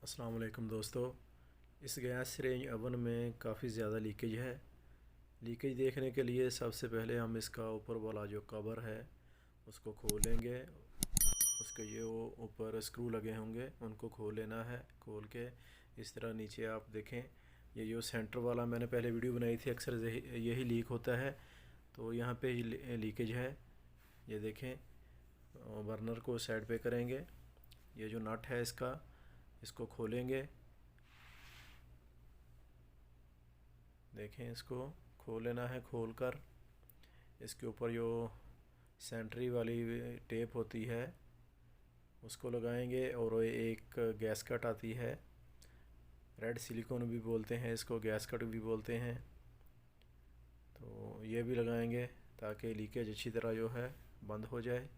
अस्सलाम वालेकुम दोस्तों। इस गैस रेंज ओवन में काफ़ी ज़्यादा लीकेज है। लीकेज देखने के लिए सबसे पहले हम इसका ऊपर वाला जो कवर है उसको खोलेंगे। उसके ये वो ऊपर स्क्रू लगे होंगे उनको खोल लेना है। खोल के इस तरह नीचे आप देखें, ये जो सेंटर वाला मैंने पहले वीडियो बनाई थी, अक्सर यही लीक होता है। तो यहाँ पे लीकेज है, ये देखें। बर्नर को साइड पे करेंगे, ये जो नट है इसको खोलेंगे। देखें, इसको खोल लेना है। खोल कर इसके ऊपर जो सेंट्री वाली टेप होती है उसको लगाएंगे। और एक गैस कट आती है, रेड सिलिकॉन भी बोलते हैं इसको, गैस कट भी बोलते हैं। तो ये भी लगाएंगे ताकि लीकेज अच्छी तरह जो है बंद हो जाए।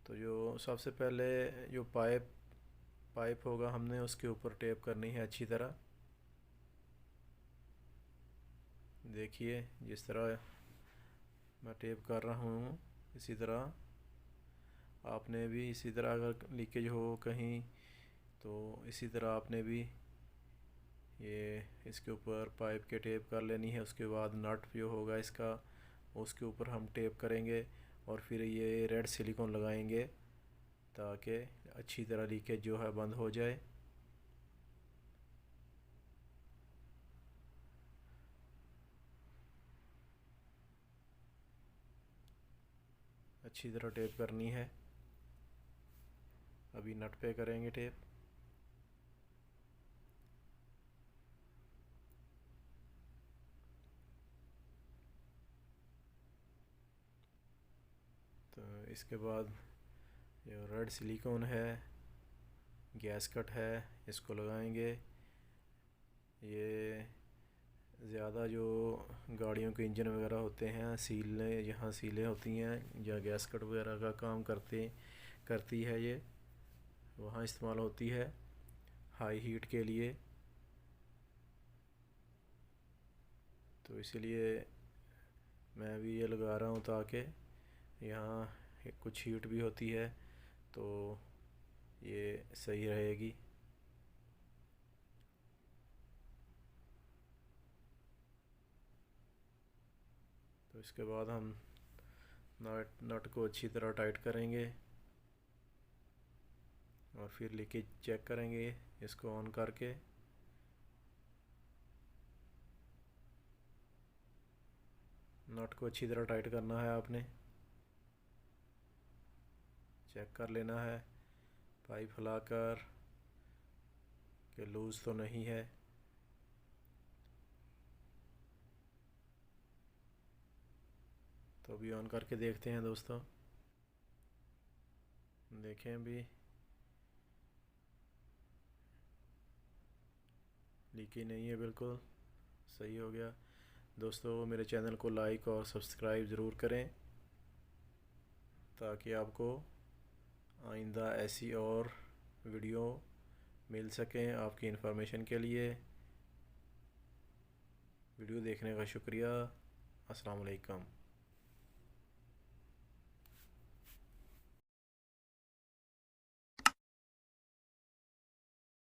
तो जो सबसे पहले जो पाइप होगा, हमने उसके ऊपर टेप करनी है अच्छी तरह। देखिए, जिस तरह मैं टेप कर रहा हूँ इसी तरह आपने भी, इसी तरह अगर लीकेज हो कहीं तो इसी तरह आपने भी ये इसके ऊपर पाइप के टेप कर लेनी है। उसके बाद नट जो होगा इसका, उसके ऊपर हम टेप करेंगे और फिर ये रेड सिलिकॉन लगाएंगे ताकि अच्छी तरह लीकेज जो है बंद हो जाए। अच्छी तरह टेप करनी है। अभी नट पे करेंगे टेप। तो इसके बाद जो रेड सिलिकॉन है, गैस कट है, इसको लगाएंगे। ये ज़्यादा जो गाड़ियों के इंजन वगैरह होते हैं, सीलें, जहाँ सीलें होती हैं या गैस कट वगैरह का काम करती है, ये वहाँ इस्तेमाल होती है हाई हीट के लिए। तो इसलिए मैं भी ये लगा रहा हूँ ताकि यहाँ कुछ हीट भी होती है तो ये सही रहेगी। तो इसके बाद हम नट को अच्छी तरह टाइट करेंगे और फिर लीकेज चेक करेंगे इसको ऑन करके। नट को अच्छी तरह टाइट करना है आपने, चेक कर लेना है पाइप हिलाकर कि लूज़ तो नहीं है। तो अभी ऑन करके देखते हैं दोस्तों। देखें, अभी लीकेज नहीं है, बिल्कुल सही हो गया। दोस्तों, मेरे चैनल को लाइक और सब्सक्राइब ज़रूर करें ताकि आपको आइंदा ऐसी और वीडियो मिल सकें। आपकी इन्फॉर्मेशन के लिए वीडियो देखने का शुक्रिया। अस्सलाम वालेकुम।